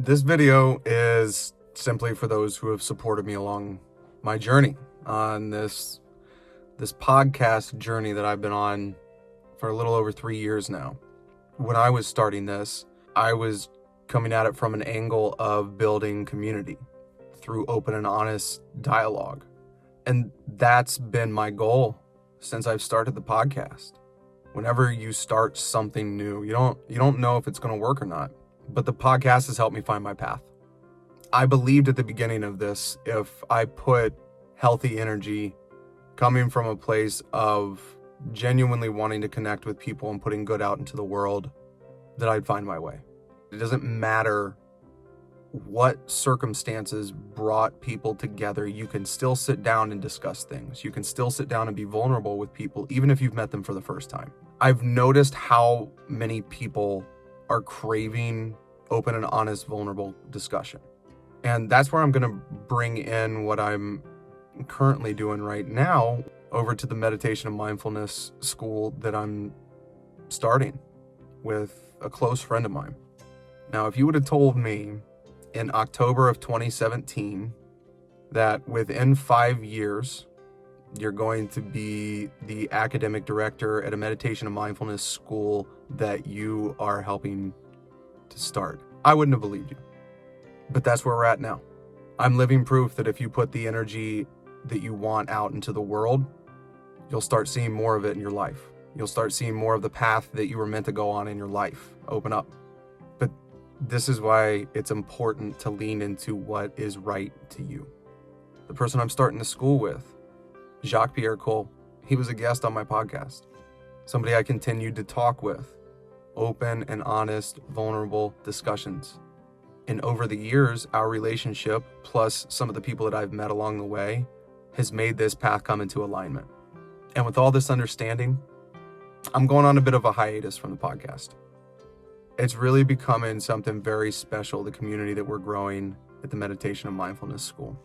This video is simply for those who have supported me along my journey on this podcast journey that I've been on for a little over 3 years now. When I was starting this, I was coming at it from an angle of building community through open and honest dialogue. And that's been my goal since I've started the podcast. Whenever you start something new, you don't know if it's going to work or not. But the podcast has helped me find my path. I believed at the beginning of this, if I put healthy energy coming from a place of genuinely wanting to connect with people and putting good out into the world, that I'd find my way. It doesn't matter what circumstances brought people together. You can still sit down and discuss things. You can still sit down and be vulnerable with people, even if you've met them for the first time. I've noticed how many people are craving open and honest, vulnerable discussion. And that's where I'm going to bring in what I'm currently doing right now over to the meditation and mindfulness school that I'm starting with a close friend of mine. Now, if you would have told me in October of 2017 that within 5 years, you're going to be the academic director at a meditation and mindfulness school that you are helping to start, I wouldn't have believed you. But that's where we're at now. I'm living proof that if you put the energy that you want out into the world, you'll start seeing more of it in your life. You'll start seeing more of the path that you were meant to go on in your life open up. But this is why it's important to lean into what is right to you. The person I'm starting the school with, Jacques-Pierre Cole, he was a guest on my podcast. Somebody I continued to talk with. Open and honest, vulnerable discussions. And over the years, our relationship, plus some of the people that I've met along the way, has made this path come into alignment. And with all this understanding, I'm going on a bit of a hiatus from the podcast. It's really becoming something very special, the community that we're growing at the Meditation and Mindfulness School.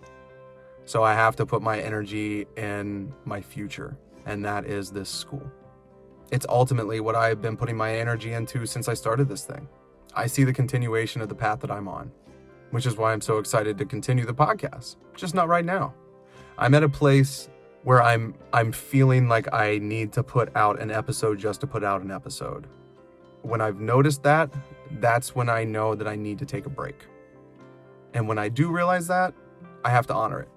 So I have to put my energy in my future, and that is this school. It's ultimately what I've been putting my energy into since I started this thing. I see the continuation of the path that I'm on, which is why I'm so excited to continue the podcast, just not right now. I'm at a place where I'm feeling like I need to put out an episode just to put out an episode. When I've noticed that, that's when I know that I need to take a break. And when I do realize that, I have to honor it.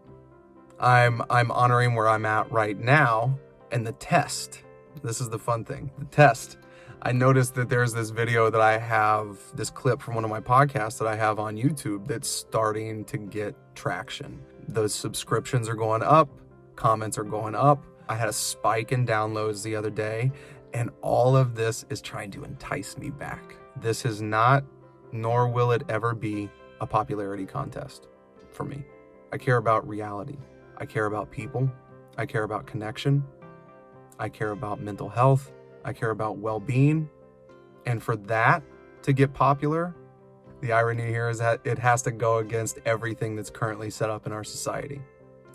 I'm honoring where I'm at right now, and the test. This is the fun thing, the test. I noticed that there's this video that I have, this clip from one of my podcasts that I have on YouTube that's starting to get traction. The subscriptions are going up, comments are going up. I had a spike in downloads the other day, and all of this is trying to entice me back. This is not, nor will it ever be, a popularity contest for me. I care about reality. I care about people. I care about connection. I care about mental health. I care about well-being. And for that to get popular, the irony here is that it has to go against everything that's currently set up in our society.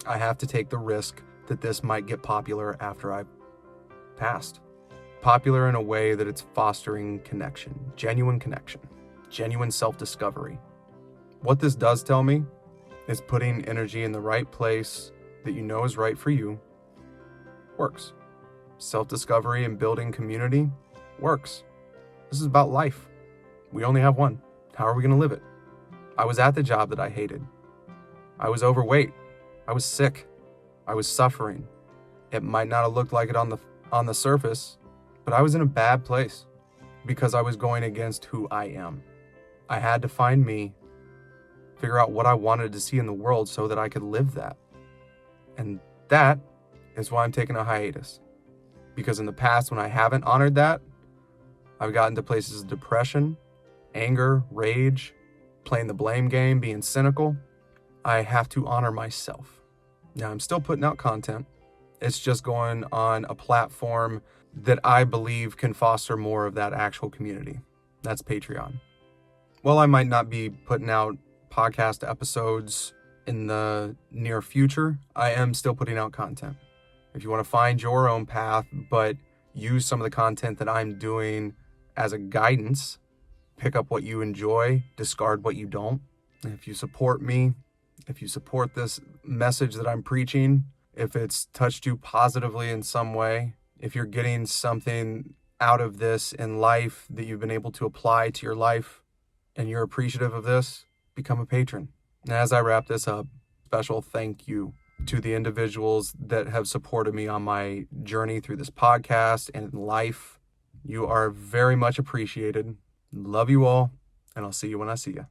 I have to take the risk that this might get popular after I've passed. Popular in a way that it's fostering connection, genuine self-discovery. What this does tell me is putting energy in the right place that you know is right for you works. Self-discovery and building community works. This is about life. We only have one. How are we going to live it? I was at the job that I hated. I was overweight. I was sick. I was suffering. It might not have looked like it on the surface, but I was in a bad place because I was going against who I am. I had to find me, figure out what I wanted to see in the world so that I could live that. And that is why I'm taking a hiatus. Because in the past, when I haven't honored that, I've gotten to places of depression, anger, rage, playing the blame game, being cynical. I have to honor myself. Now, I'm still putting out content. It's just going on a platform that I believe can foster more of that actual community. That's Patreon. While I might not be putting out podcast episodes in the near future, I am still putting out content. If you want to find your own path, but use some of the content that I'm doing as a guidance, Pick up what you enjoy, discard what you don't. And if you support me, if you support this message that I'm preaching, if it's touched you positively in some way, if you're getting something out of this in life that you've been able to apply to your life and you're appreciative of this, become a patron. And as I wrap this up, special thank you to the individuals that have supported me on my journey through this podcast and in life. You are very much appreciated. Love you all, and I'll see you when I see you.